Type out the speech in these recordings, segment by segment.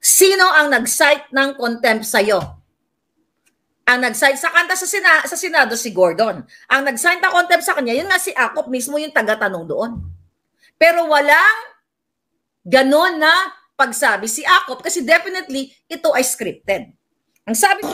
Sino ang nag-cite ng contempt sa'yo? Ang nag-cite sa kanta sa Senado si Gordon. Ang nag-cite ng contempt sa kanya, yun nga si Akop mismo yung taga-tanong doon. Pero walang ganon na pagsabi si Akop kasi definitely ito ay scripted. Ang sabi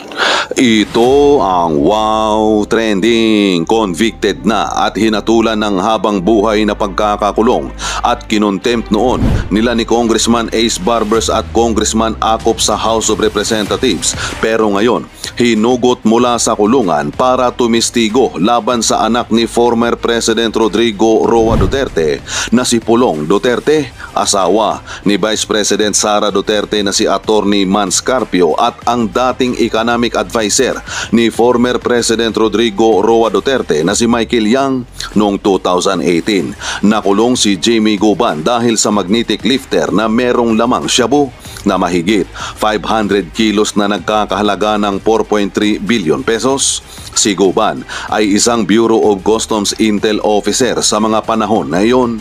ito ang wow trending. Convicted na at hinatulan ng habang buhay na pagkakakulong at kinontempt noon nila ni Congressman Ace Barbers at Congressman Akop sa House of Representatives. Pero ngayon, hinugot mula sa kulungan para tumistigo laban sa anak ni former President Rodrigo Roa Duterte na si Pulong Duterte, asawa ni Vice President Sara Duterte na si Attorney Mans Carpio at ang dating economic advisor ni former President Rodrigo Roa Duterte na si Michael Yang noong 2018. Nakulong si Jamie Guban dahil sa magnetic lifter na merong lamang shabu na mahigit 500 kilos na nagkakahalaga ng 4.3 billion pesos. Si Guban ay isang Bureau of Customs Intel officer sa mga panahon na iyon.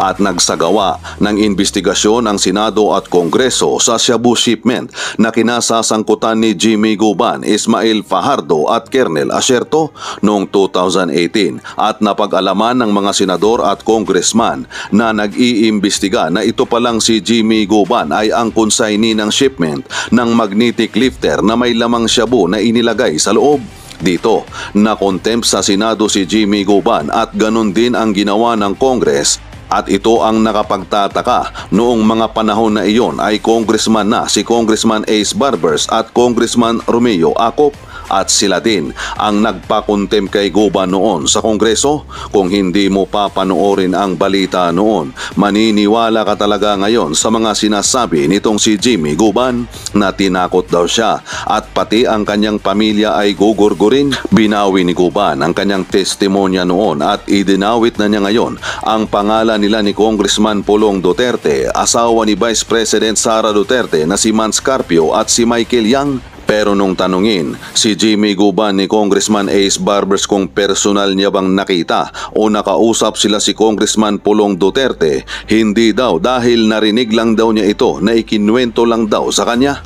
At nagsagawa ng investigasyon ang Senado at Kongreso sa shabu shipment na kinasasangkutan ni Jimmy Guban, Ismael Fajardo at Kernel Acerto noong 2018 at napag-alaman ng mga senador at congressman na nag-iimbestiga na ito palang si Jimmy Guban ay ang consignee ng shipment ng magnetic lifter na may lamang shabu na inilagay sa loob. Dito, na-contempt sa Senado si Jimmy Guban at ganon din ang ginawa ng Congress. At ito ang nakapagtataka, noong mga panahon na iyon ay congressman na si Congressman Ace Barbers at Congressman Romeo Akop at sila din ang nagpa-contempt kay Guban noon sa Kongreso. Kung hindi mo papanoorin ang balita noon, maniniwala ka talaga ngayon sa mga sinasabi nitong si Jimmy Guban na tinakot daw siya at pati ang kanyang pamilya ay gugurgurin. Binawi ni Guban ang kanyang testimonya noon at idinawit na niya ngayon ang pangalan nila ni Congressman Pulong Duterte, asawa ni Vice President Sara Duterte na si Mans Carpio at si Michael Yang. Pero nung tanungin si Jimmy Guban ni Congressman Ace Barbers kung personal niya bang nakita o nakausap sila si Congressman Pulong Duterte, hindi daw dahil narinig lang daw niya ito na ikinuwento lang daw sa kanya.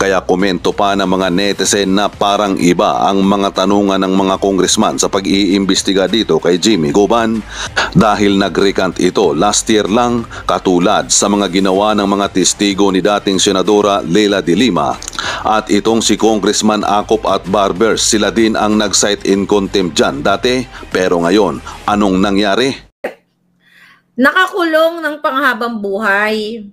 Kaya komento pa ng mga netizen na parang iba ang mga tanungan ng mga congressman sa pag-iimbestiga dito kay Jimmy Guban dahil nag-recant ito last year lang katulad sa mga ginawa ng mga testigo ni dating Senadora Leila de Lima. At itong si Congressman Akop at Barbers, sila din ang nag-cite in contempt dyan dati. Pero ngayon, anong nangyari? Nakakulong ng panghabang buhay.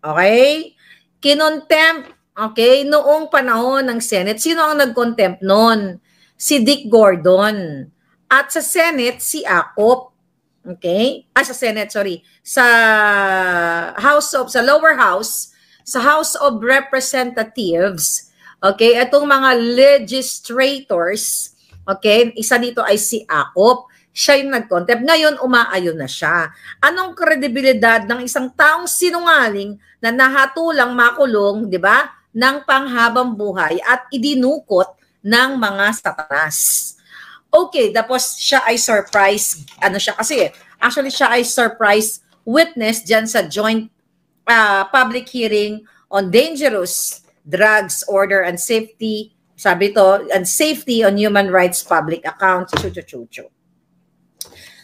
Okay? Kinontempt. Okay, noong panahon ng Senate, sino ang nag-contempt noon? Si Dick Gordon. At sa Senate, si Akop. Okay? Sa Senate, sorry. Sa lower house, sa House of Representatives, okay, itong mga legislators, okay, isa dito ay si Akop. Siya yung nag-contempt. Ngayon, umaayon na siya. Anong kredibilidad ng isang taong sinungaling na nahatulang makulong, di ba, ng panghabang buhay at idinukot ng mga satanas? Okay, tapos siya ay surprise, actually siya ay surprise witness dyan sa joint public hearing on dangerous drugs, order and safety, sabi to, and safety on human rights public accounts,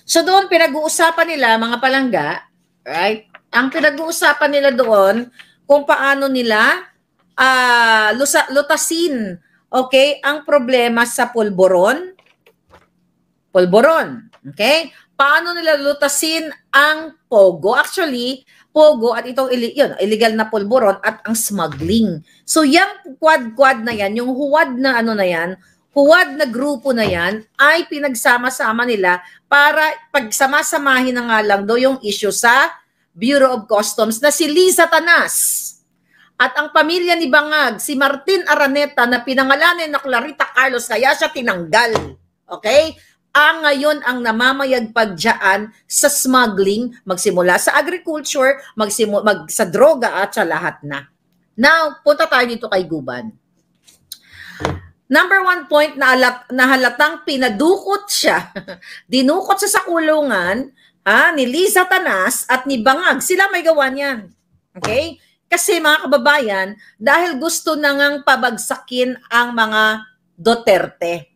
So doon pinag-uusapan nila, mga palangga, right? Ang pinag-uusapan nila doon kung paano nila lutasin, okay, ang problema sa pulboron, okay? Paano nila lutasin ang pogo? Actually, pogo at itong illegal na pulboron at ang smuggling. So yung quad na yan, yung huwad na huwad na grupo na yan ay pinagsama-sama nila para pagsamasamahin na nga lang daw yung issue sa Bureau of Customs na si Liza Tanas. At ang pamilya ni Bangag, si Martin Araneta na pinangalanan na Clarita Carlos, kaya siya tinanggal. Okay? Ngayon ang namamayagpag dyan sa smuggling, magsimula sa agriculture, sa droga at sa lahat na. Now, punta tayo dito kay Guban. Number 1 point na halatang pinadukot siya. Dinukot siya sa kulungan ni Liza Tanas at ni Bangag. Sila may gawa niyan. Okay? Kasi mga kababayan, dahil gusto na ngang pabagsakin ang mga Duterte.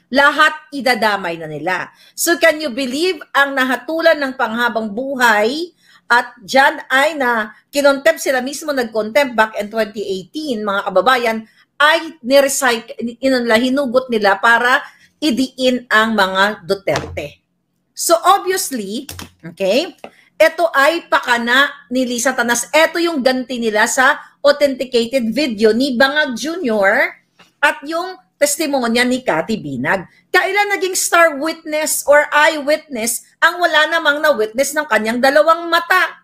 Lahat idadamay na nila. So can you believe ang nahatulan ng panghabang buhay at dyan ay na kinontempt sila mismo, nag-contempt back in 2018, mga kababayan, ay hinugot nila para idiin ang mga Duterte. So obviously, okay, ito ay pakana ni Lisa Tanas. Ito yung ganti nila sa authenticated video ni Bangag Jr. at yung testimonya ni Cathy Binag. Kailan naging star witness or eyewitness ang wala namang na-witness ng kanyang dalawang mata?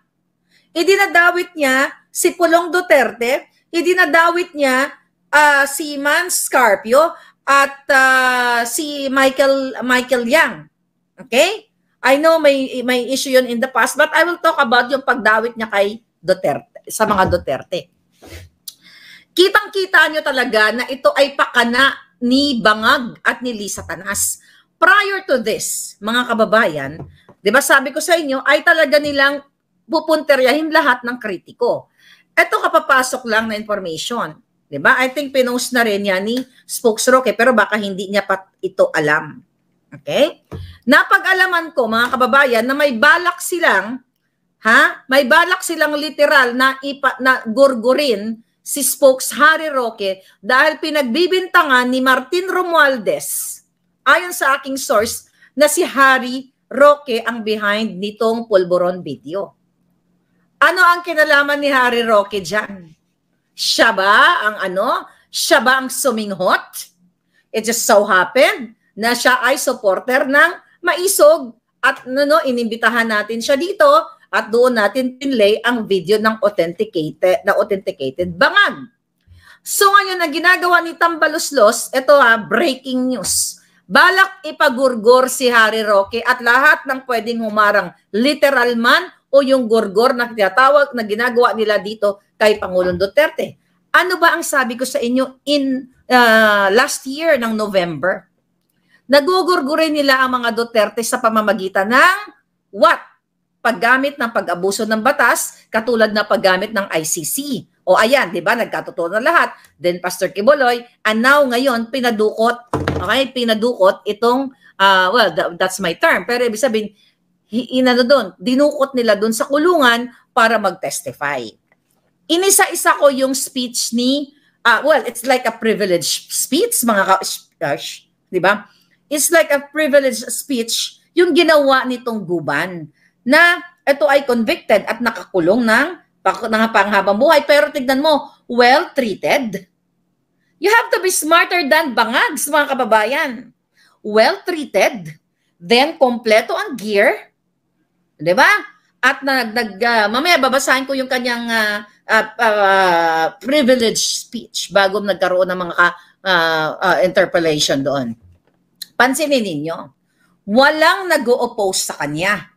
Idinadawit niya si Pulong Duterte, idinadawit niya si Man Scarpio at si Michael Yang. Okay? I know may issue yun in the past, but I will talk about yung pagdawit niya kay Duterte, sa mga Duterte. Kitang-kita nyo talaga na ito ay pakana ni Bangag at ni Lisa Tanas. Prior to this, mga kababayan, di ba sabi ko sa inyo, ay talaga nilang pupunteryahin lahat ng kritiko. Ito kapapasok lang na information. Di ba? I think pinost na rin yan ni Spokes Roque, pero baka hindi niya pa ito alam. Okay? Napag-alaman ko, mga kababayan, na may balak silang, may balak silang literal na gurgurin si Spokes Harry Roque dahil pinagbibintangan ni Martin Romualdez, ayon sa aking source, na si Harry Roque ang behind nitong Pulburon video. Ano ang kinalaman ni Harry Roque dyan? Siya ba ang Siya ba ang suminghot? It just so happened na siya ay supporter ng Maisog at inimbitahan natin siya dito at doon natin pinlay ang video ng authenticated Bangag. So ngayon na ginagawa ni Tambaluslos, ito breaking news. Balak ipagurgor si Harry Roque at lahat ng pwedeng humarang, literal man o yung gurgor na tinatawag na ginagawa nila dito kay Pangulong Duterte. Ano ba ang sabi ko sa inyo in last year ng November? Nagugurgurin nila ang mga Duterte sa pamamagitan ng what? Paggamit ng pag-abuso ng batas, katulad na paggamit ng ICC. O ayan, di ba, nagkatotoo na lahat. Then Pastor Kibuloy, and now ngayon, pinadukot itong, well, that's my term, pero ibig sabihin, dinukot nila doon sa kulungan para mag-testify. Inisa-isa ko yung speech ni, well, it's like a privileged speech, di ba? It's like a privileged speech yung ginawa nitong Guban, na ito ay convicted at nakakulong ng panghabang buhay. Pero tignan mo, well-treated. You have to be smarter than Bangags, mga kababayan. Well-treated, then kompleto ang gear, di ba? At mamaya babasahin ko yung kanyang privileged speech bago nagkaroon ng mga interpellation doon. Pansinin ninyo, walang nag-o-oppose sa kanya.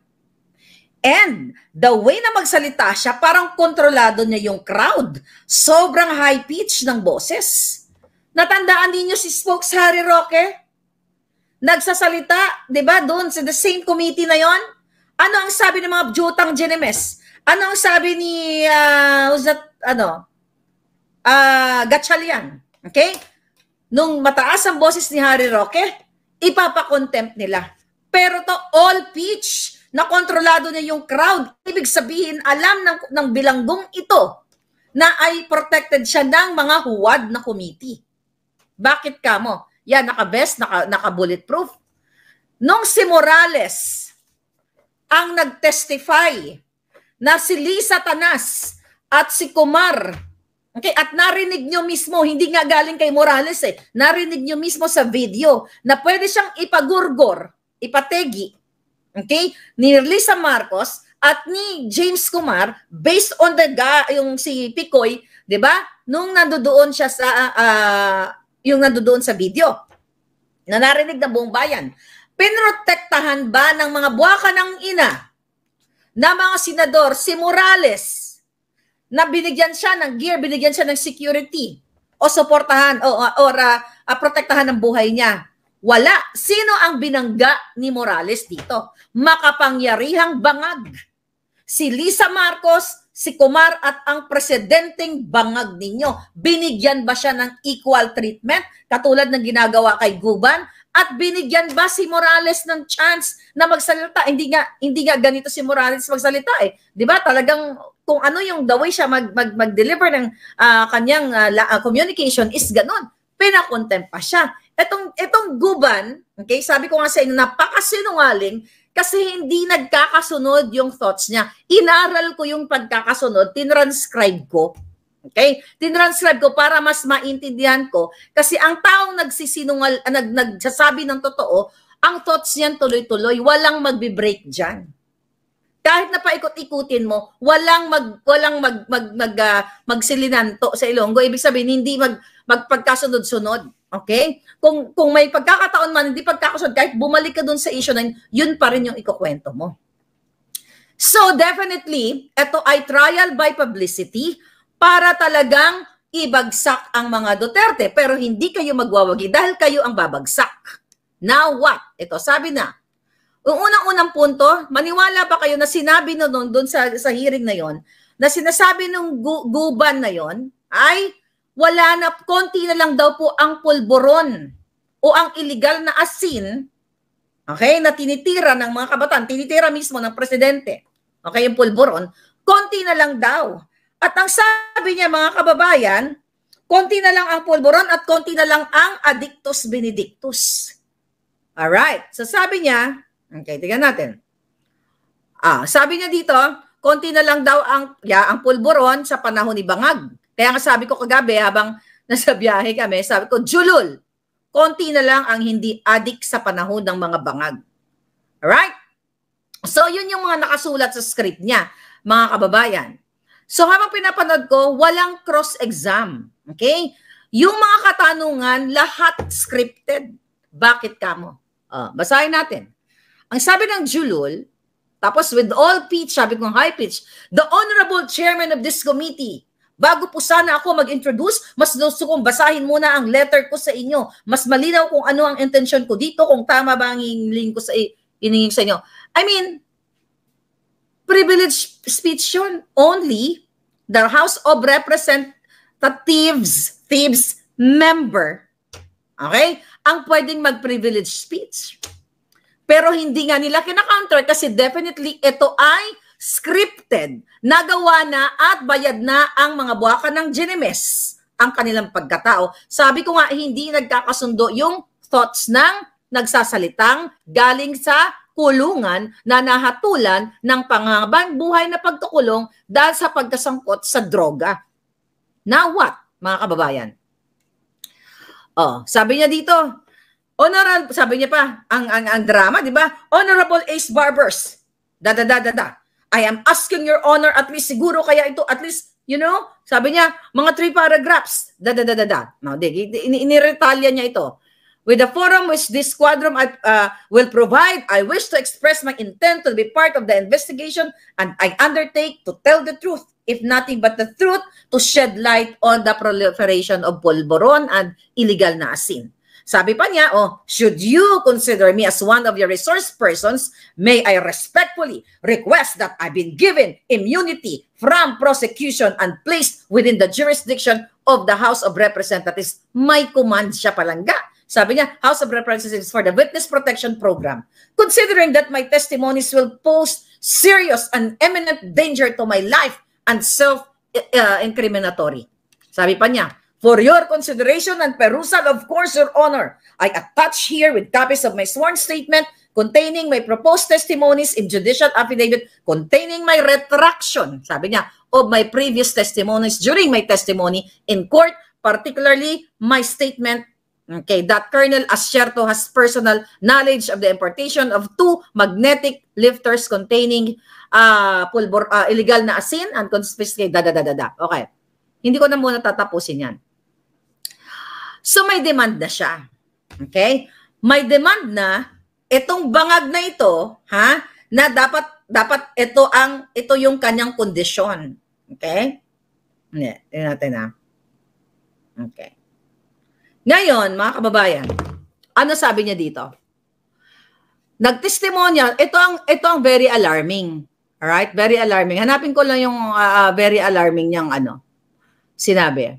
And the way na magsalita siya, parang kontrolado niya yung crowd. Sobrang high pitch ng boses. Natandaan ninyo si Spokes Harry Roque? Nagsasalita, di ba, doon sa the same committee na yon? Ano ang sabi ng mga Jutang Genemes? Ano ang sabi ni, Gatchalian? Okay? Nung mataas ang boses ni Harry Roque, ipapakontempt nila. Pero to all pitch, na kontrolado niya yung crowd. Ibig sabihin, alam ng bilanggong ito na ay protected siya ng mga huwad na committee. Bakit ka mo? Yan, naka-vest, naka-bulletproof. Nung si Morales ang nag-testify na si Lisa Tanas at si Kumar, okay, at narinig nyo mismo, hindi nga galing kay Morales narinig nyo mismo sa video na pwede siyang ipagurgor, ipategi, okay, ni Lisa Marcos at ni James Kumar based on yung si Picoy, 'di ba? Nung nandoon siya sa yung nandoon sa video. Na narinig ng buong bayan. Pinrotektahan ba ng mga buwaka ng ina na mga senador si Morales na binigyan siya ng gear, binigyan siya ng security o suportahan o protektahan ng buhay niya? Wala. Sino ang binangga ni Morales dito? Makapangyarihang bangag. Si Lisa Marcos, si Kumar at ang presidenteng bangag ninyo? Binigyan ba siya ng equal treatment katulad ng ginagawa kay Guban? At binigyan ba si Morales ng chance na magsalita? Hindi nga ganito si Morales magsalita eh. 'Di ba? Talagang kung ano yung the way siya mag-deliver ng kanyang communication is ganun. Pinakontempt pa siya. Etong Guban, okay, sabi ko nga sa inyo, napakasinungaling kasi hindi nagkakasunod yung thoughts niya. Inaral ko yung pagkakasunod, tinranscribe ko. Okay? Tinranscribe ko para mas maintindihan ko kasi ang taong nagsasabi ng totoo, ang thoughts niyan tuloy-tuloy, walang magbe-break diyan. Kahit na paikot-ikutin mo, walang magsilinanto sa Ilonggo. Ibig sabihin, hindi magpagkasunod-sunod. Okay? Kung may pagkakataon man, hindi pagkakasunod, kahit bumalik ka dun sa issue na yun pa rin yung ikukwento mo. So, definitely, ito ay trial by publicity para talagang ibagsak ang mga Duterte. Pero hindi kayo magwawagi dahil kayo ang babagsak. Now what? Ito, sabi na, yung unang-unang punto, maniwala ba kayo na sinabi na doon sa hearing na yon, na sinasabi ng Guban na yon ay wala na, konti na lang daw po ang pulburon o ang illegal na asin, okay, na tinitira ng mga kabataan, tinitira mismo ng presidente, okay, yung pulburon, konti na lang daw. At ang sabi niya mga kababayan, konti na lang ang pulburon at konti na lang ang addictus benedictus. Alright, so sabi niya, okay, tingnan natin. Sabi niya dito, konti na lang daw ang pulburon sa panahon ni Bangag. Kaya nga sabi ko kagabi habang nasa biyahe kami, sabi ko, Julul, konti na lang ang hindi addict sa panahon ng mga Bangag. Alright? So, yun yung mga nakasulat sa script niya, mga kababayan. So, habang pinapanood ko, walang cross-exam. Okay? Yung mga katanungan, lahat scripted. Bakit kamo? Basahin natin. Ang sabi ng Julul, tapos with all pitch, sabi kong high pitch, the Honorable Chairman of this committee, bago po sana ako mag-introduce, mas gusto kong basahin muna ang letter ko sa inyo. Mas malinaw kung ano ang intention ko dito, kung tama ba ang hinihingin ko sa inyo. I mean, privilege speech yun. Only the House of Representatives member, okay, ang pwedeng mag-privilege speech. Pero hindi nga nila kina-counter kasi definitely ito ay scripted, nagawa na at bayad na ang mga buwakan ng Ginemes ang kanilang pagkatao. Sabi ko nga, hindi nagkakasundo yung thoughts ng nagsasalitang galing sa kulungan na nahatulan ng pangangabang buhay na pagtukulong dahil sa pagkasangkot sa droga. Now what, mga kababayan? Sabi niya dito, Honorable, sabi niya pa, ang drama, di ba? Honorable Ace Barbers, I am asking your honor, at least siguro kaya ito, at least, you know, sabi niya, mga 3 paragraphs, No, iniretalya niya ito. With the forum which this quadrum will provide, I wish to express my intent to be part of the investigation and I undertake to tell the truth, if nothing but the truth, to shed light on the proliferation of pulburon and illegal na asin. Sabi pa niya, should you consider me as one of your resource persons, may I respectfully request that I've been given immunity from prosecution and placed within the jurisdiction of the House of Representatives. May command siya palangga. Sabi niya, House of Representatives for the Witness Protection Program. Considering that my testimonies will pose serious and imminent danger to my life and self-incriminatory. Sabi pa niya, for your consideration and perusal, of course, Your Honor, I attach here with copies of my sworn statement containing my proposed testimonies in judicial affidavit containing my retraction, sabi niya, of my previous testimonies during my testimony in court, particularly my statement, okay, that Colonel Asierto has personal knowledge of the importation of 2 magnetic lifters containing illegal na asin and confiscated, Okay. Hindi ko na muna tatapusin yan. So may demand na siya. Okay? May demand na itong bangag na ito, na dapat ito yung kanyang kondisyon. Okay? Tingnan natin Okay. Ngayon, mga kababayan, ano sabi niya dito? Nagtestimonya, ito ang very alarming. Alright? Very alarming. Hanapin ko lang yung very alarming niyang sinabi.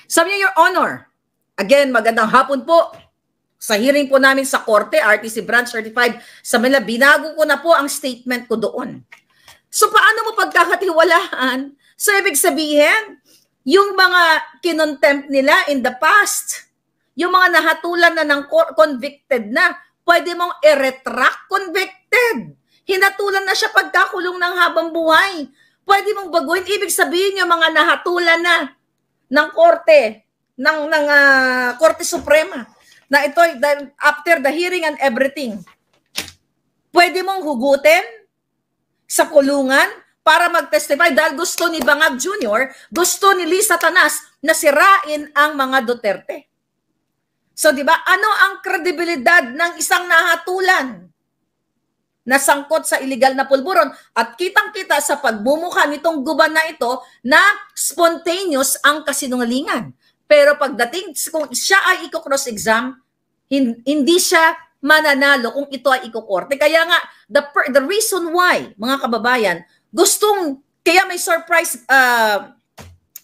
Sabi niya, Your Honor, again, magandang hapon po. Sa hearing po namin sa Korte, RTC Branch 35 sa Manila, binago ko na po ang statement ko doon. So paano mo pagkakatiwalaan? So ibig sabihin, yung mga kinontempt nila in the past, yung mga nahatulan na ng convicted na, pwede mong i-retract convicted. Hinatulan na siya pagkakulong ng habang buhay. Pwede mong baguhin. Ibig sabihin yung mga nahatulan na ng Korte, ng Korte Suprema, na ito, after the hearing and everything, pwede mong hugutin sa kulungan para mag-testify dahil gusto ni Bangag Jr., gusto ni Lisa Tanas na sirain ang mga Duterte. So, di ba, ano ang kredibilidad ng isang nahatulan na sangkot sa illegal na pulburon? At kitang-kita sa pagmumukha nitong guban na ito na spontaneous ang kasinungalingan. Pero pagdating, kung siya ay i-cross-exam, hindi siya mananalo kung ito ay ikukorte. Kaya nga, the reason why, mga kababayan, kaya may surprise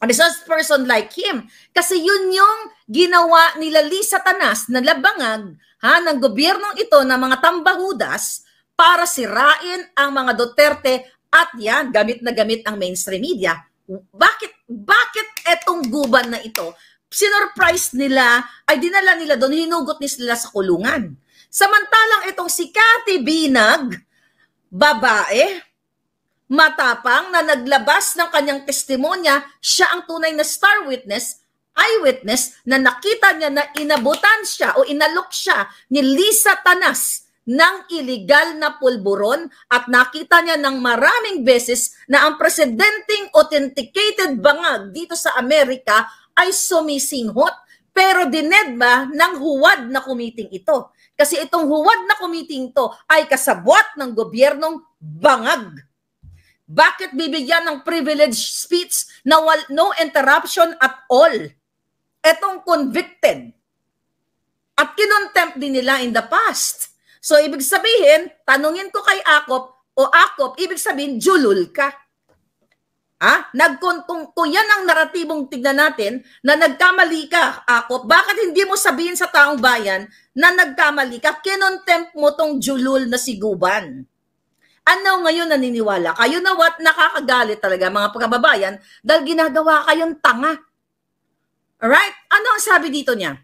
resource person like him. Kasi yun yung ginawa nila Lisa Tanas na labangag ng gobyernong ito na mga tambahudas para sirain ang mga Duterte at yan, gamit na gamit ang mainstream media. Bakit etong guban na ito, sinurprise nila, ay dinala nila doon, hinugot nila sa kulungan. Samantalang itong si Cathy Binag, babae, matapang na naglabas ng kanyang testimonya, siya ang tunay na star witness, eyewitness, na nakita niya na inabutan siya o inalok siya ni Lisa Tanas ng illegal na pulburon at nakita niya ng maraming beses na ang presidenteng authenticated bangag dito sa Amerika ay sumisinghot, pero dinedma ng huwad na kumiting ito. Kasi itong huwad na kumiting ito ay kasabwat ng gobyernong bangag. Bakit bibigyan ng privileged speech na no interruption at all? Etong convicted. At kinontempt din nila in the past. So ibig sabihin, tanungin ko kay Akop, ibig sabihin, julul ka. Kung yan ang naratibong tignan natin, na nagkamali ka, Akop, bakit hindi mo sabihin sa taong bayan na nagkamali ka, kinontempt mo tong julul na si Guban? Ano ngayon naniniwala? Kayo na what nakakagalit talaga mga pagkababayan dahil ginagawa kayong tanga. Alright? Ano ang sabi dito niya?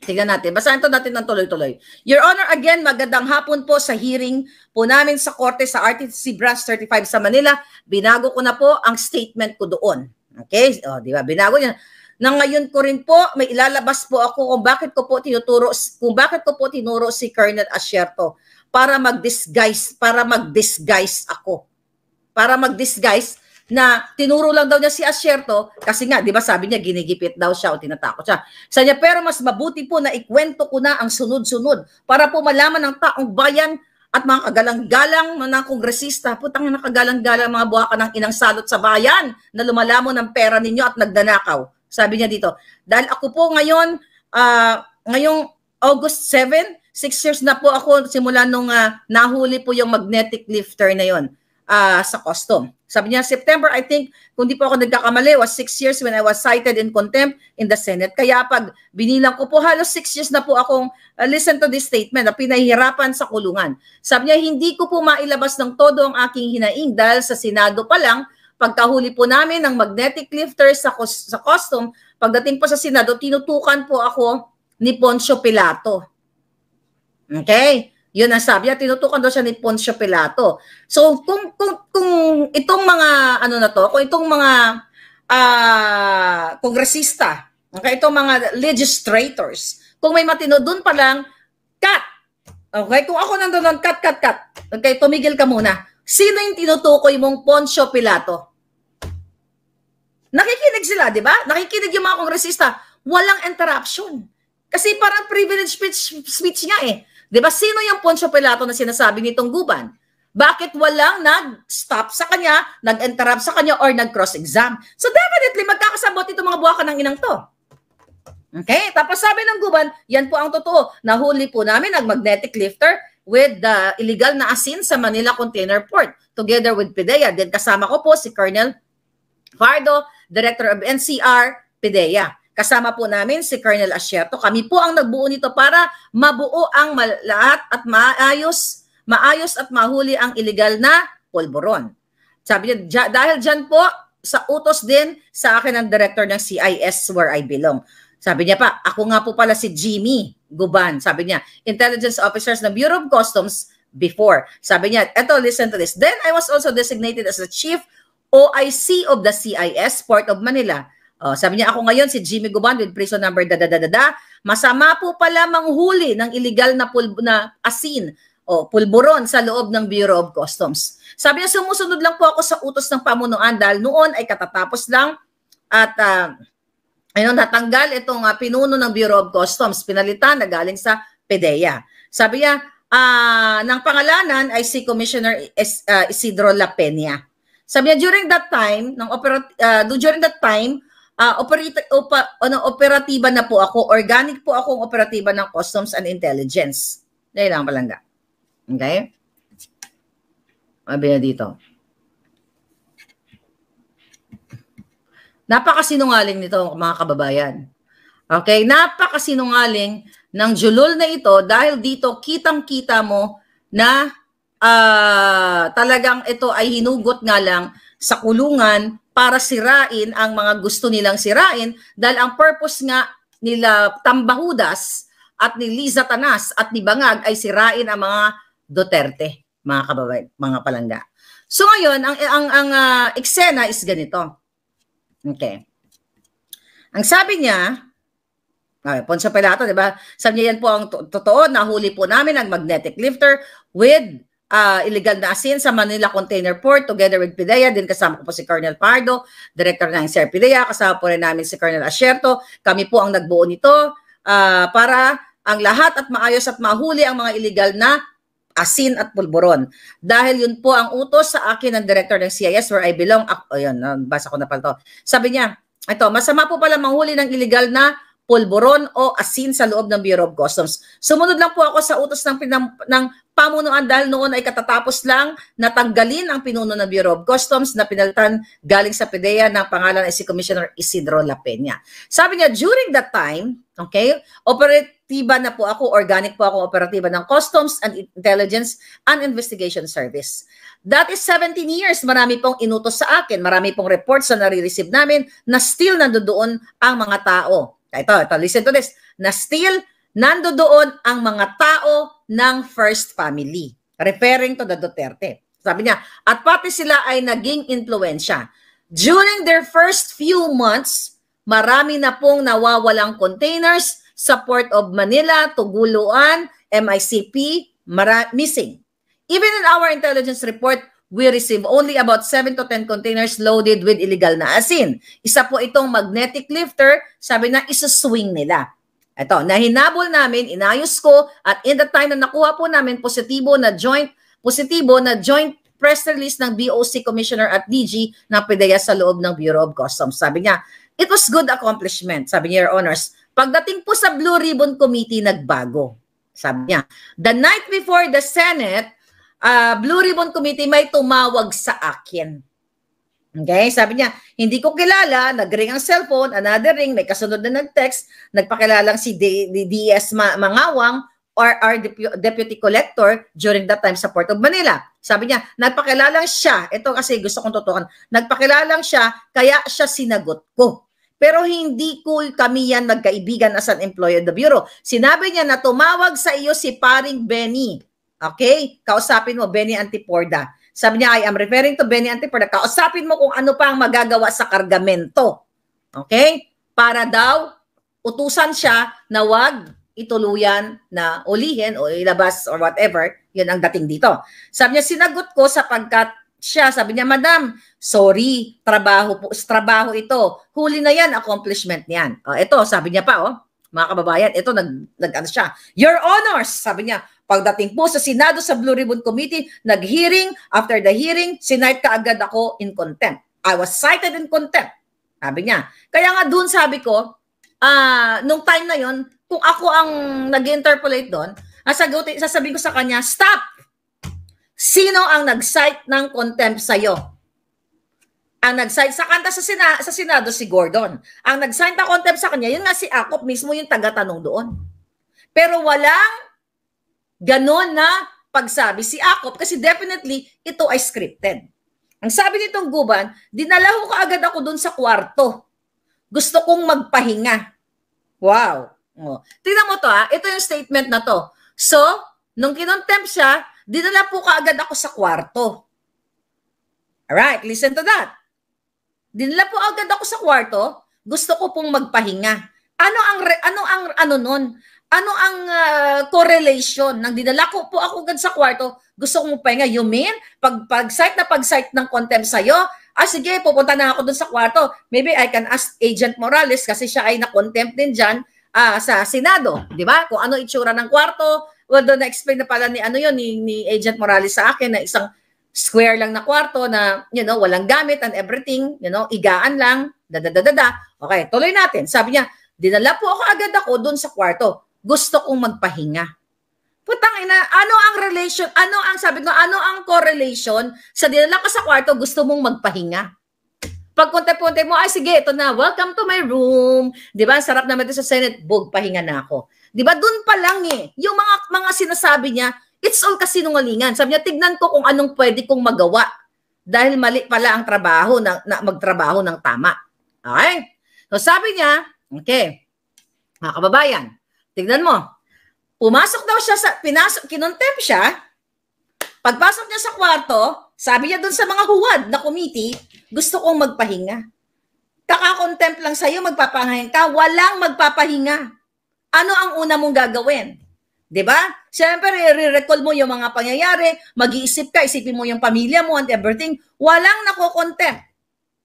Tignan natin. Basahin to natin ng tuloy-tuloy. Your Honor, again, magandang hapon po sa hearing po namin sa Korte sa RTC Branch 35 sa Manila. Binago ko na po ang statement ko doon. Okay? O, di ba? Binago niya. Nang ngayon ko rin po, may ilalabas po ako kung bakit ko po tinuro si Colonel Asierto para mag-disguise ako. Para mag-disguise na tinuro lang daw niya si Asierto kasi nga, di ba sabi niya, ginigipit daw siya o tinatakot siya. Sabi niya, pero mas mabuti po na ikwento ko na ang sunod-sunod para po malaman ng taong bayan at mga kagalang-galang mga kongresista, putang na kagalang-galang mga buwaka ng inang salot sa bayan na lumalamon ng pera ninyo at nagdanakaw. Sabi niya dito, dahil ako po ngayong August 7, 6 years na po ako simula nung nahuli po yung magnetic lifter na yon sa custom. Sabi niya, September, I think, kung di po ako nagkakamali, was 6 years when I was cited in contempt in the Senate. Kaya pag binilang ko po, halos 6 years na po akong listen to this statement na pinahihirapan sa kulungan. Sabi niya, hindi ko po mailabas ng todo ang aking hinaing dahil sa Senado pa lang, pagkahuli po namin ng magnetic lifter sa custom, pagdating po sa Senado, tinutukan po ako ni Poncio Pilato. Okay? Yun ang sabi niya, tinutukan daw siya ni Poncio Pilato. So, kung itong mga, kung itong mga kongresista, okay, itong mga legislators, kung may matino, dun pa lang, cut. Okay, kung ako nandun, cut. Okay, tumigil ka muna. Sino yung tinutukoy mong Poncio Pilato? Nakikinig sila, di ba? Nakikinig yung mga kongresista. Walang interruption. Kasi parang privilege speech nga eh. Diba, sino yung Poncio Pilato na sinasabi nitong Guban? Bakit walang nag-stop sa kanya, nag-interrupt sa kanya, or nag-cross-exam? So definitely, magkakasabot itong mga buwakan ng inang to. Okay? Tapos sabi ng Guban, yan po ang totoo. Nahuli po namin ang magnetic lifter with the illegal na asin sa Manila Container Port together with PIDEA. Then kasama ko po si Colonel Fardo, Director of NCR, PIDEA. Kasama po namin si Colonel Asierto. Kami po ang nagbuo nito para mabuo ang lahat at maayos at mahuli ang illegal na pulburon. Sabi niya, dahil dyan po, sa utos din sa akin ng director ng CIS where I belong. Sabi niya pa, ako nga po pala si Jimmy Guban. Sabi niya, intelligence officers ng Bureau of Customs before. Sabi niya, eto, listen to this. Then I was also designated as the Chief OIC of the CIS, Port of Manila. Sabi niya, ako ngayon si Jimmy Guban with prison number dadadadada. Masama po pala manghuli ng illegal na asin o pulburon sa loob ng Bureau of Customs. Sabi niya, sumusunod lang po ako sa utos ng pamunuan dahil noon ay katatapos lang at natanggal itong pinuno ng Bureau of Customs. Pinalitan na galing sa PIDEA. Sabi niya, ng pangalanan ay si Commissioner Isidro La Peña. Sabi niya, during that time, operatiba na po ako, organic po akong operatiba ng Customs and Intelligence. Dahil lang palangga. Okay? Sabi niya dito. Napakasinungaling nito mga kababayan. Okay? Napakasinungaling ng julol na ito dahil dito kitang-kita mo na talagang ito ay hinugot nga lang sa kulungan para sirain ang mga gusto nilang sirain dahil ang purpose nga nila Tambahudas at ni Liza Tanas at ni Bangag ay sirain ang mga Duterte, mga kababayan, mga palangga. So ngayon, ang eksena is ganito. Okay. Ang sabi niya, Poncio Pilato, di ba? Sabi niya, yan po ang totoo, nahuli po namin ang magnetic lifter with illegal na asin sa Manila Container Port together with PIDEA. Din kasama ko po si Colonel Pardo, Director ng NCR PIDEA. Kasama po rin namin si Colonel Asierto. Kami po ang nagbuo nito para ang lahat at maayos at mahuli ang mga illegal na asin at pulburon. Dahil yun po ang utos sa akin ng Director ng CIS where I belong. Ayan, basa ko na pala to. Sabi niya, ito, masama po pala manghuli ng illegal na pulburon o asin sa loob ng Bureau of Customs. Sumunod lang po ako sa utos ng pamunuan dahil noon ay katatapos lang natanggalin ang pinuno ng Bureau of Customs na pinalitan galing sa PIDEA ng pangalan ay si Commissioner Isidro La Peña. Sabi niya, during that time, okay, operatiba na po ako, organic po ako operatiba ng Customs and Intelligence and Investigation Service. That is 17 years. Marami pong inutos sa akin. Marami pong reports na nare-receive namin na still nandoon ang mga tao. Ito, listen to this. Na still nandoon ang mga tao ng First Family. Referring to the Duterte. Sabi niya, at pati sila ay naging impluwensya. During their first few months, marami na pong nawawalang containers sa Port of Manila, Tuguluan, MICP, missing. Even in our intelligence report, we receive only about 7 to 10 containers loaded with illegal na asin. Isa po itong magnetic lifter, sabi na isuswing nila. Ito, nahinabol namin, inayos ko, at in the time na nakuha po namin positibo na joint press release ng BOC Commissioner at DG ng PIDEA sa loob ng Bureau of Customs. Sabi niya, it was good accomplishment. Sabi niya, Your Honors, pagdating po sa Blue Ribbon Committee, nagbago. Sabi niya, the night before the Senate, Blue Ribbon Committee may tumawag sa akin. Okay, sabi niya, hindi ko kilala, nag-ring ang cellphone, another ring, may kasunod na nag-text, nagpakilalang si DS Mangawang or our deputy collector during that time sa Port of Manila. Sabi niya, nagpakilalang siya, ito kasi gusto kong tutukan, nagpakilalang siya, kaya siya sinagot ko. Pero hindi ko kami yan magkaibigan as an employee of the Bureau. Sinabi niya na tumawag sa iyo si paring Benny. Okay? Kausapin mo, Benny Antiporda. Sabi niya, I am referring to Benny Antiporda. Kausapin mo kung ano pa ang magagawa sa kargamento. Okay? Para daw, utusan siya na wag ituluyan na ulihin o ilabas or whatever. Yun ang dating dito. Sabi niya, sinagot ko sapagkat siya, sabi niya, Madam, sorry, trabaho ito. Huli na yan, accomplishment niyan. Ito, sabi niya pa, mga kababayan, ito, nag-ano siya. Your Honors, sabi niya, pagdating po sa Senado sa Blue Ribbon Committee, nag-hearing, after the hearing, sinight ka agad ako in contempt. I was cited in contempt. Sabi niya. Kaya nga doon sabi ko, nung time na yon, kung ako ang nag-interpolate doon, Sasabihin ko sa kanya, stop! Sino ang nag-cite ng contempt sa'yo? Ang nag-cite sa kanta sa Senado si Gordon. Ang nag-cite ng contempt sa kanya, yun nga si Akop mismo yung taga-tanong doon. Pero walang ganon na pagsabi si Akop kasi definitely ito ay scripted. Ang sabi nitong Guban, dinala ko kaagad ako doon sa kwarto. Gusto kong magpahinga. Wow. Oh. Tingnan mo to ito yung statement na to. So, nung kinontempt siya, dinala po kaagad ako sa kwarto. Alright, listen to that. Dinala po agad ako sa kwarto, gusto ko pong magpahinga. Ano ang correlation nang dinala ko po ako agad sa kwarto, gusto kong magpahinga? You mean, pag-cite ng contempt sa'yo, sige, pupunta na ako dun sa kwarto. Maybe I can ask Agent Morales kasi siya ay na-contempt din dyan sa Senado. Di ba? Kung ano itsura ng kwarto, well, doon na-explain na pala ni Agent Morales sa akin na isang square lang na kwarto na, walang gamit and everything, igaan lang, Okay, tuloy natin. Sabi niya, dinala po agad ako doon sa kwarto. Gusto kong magpahinga. Putang ina, ano ang correlation sa dinala ka sa kwarto, gusto mong magpahinga? Pag-punte-punte mo, sige, ito na, welcome to my room. Di ba, sarap naman ito sa Senate, pahinga na ako. Di ba, dun pa lang yung mga sinasabi niya, it's all kasinungalingan. Sabi niya, tignan ko kung anong pwede kong magawa. Dahil mali pala ang trabaho, na magtrabaho ng tama. Okay? So sabi niya, okay, mga kababayan, tignan mo, pumasok daw siya kinontempt siya, pagpasok niya sa kwarto, sabi niya dun sa mga huwad na committee, gusto kong magpahinga. Kaka-contempt lang sa'yo, magpapahinga ka, walang magpapahinga. Ano ang una mong gagawin? Diba? Siyempre, re-recall mo yung mga pangyayari, mag-iisip ka, isipin mo yung pamilya mo and everything. Walang nako-contempt.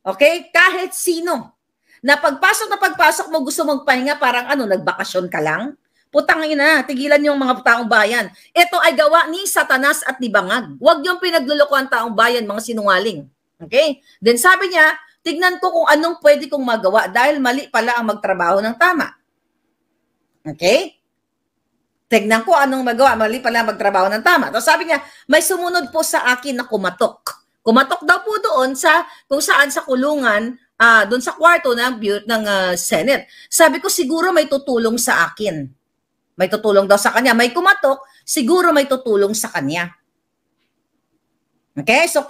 Okay? Kahit sino. Na pagpasok mo, gusto magpahinga, parang nagbakasyon ka lang? Putang ina, tigilan yung mga taong bayan. Ito ay gawa ni Satanas at ni Bangag. Huwag yung pinagluloko ang taong bayan, mga sinungaling. Okay? Then sabi niya, tignan ko kung anong pwede kong magawa dahil mali pala ang magtrabaho ng tama. Okay? Tignan ko anong magawa, mali pala magtrabaho ng tama. Tapos sabi niya, may sumunod po sa akin na kumatok. Kumatok daw po doon kung saan sa kulungan, doon sa kwarto ng Senate. Sabi ko, siguro may tutulong sa akin. May tutulong daw sa kanya. May kumatok, siguro may tutulong sa kanya. Okay? So,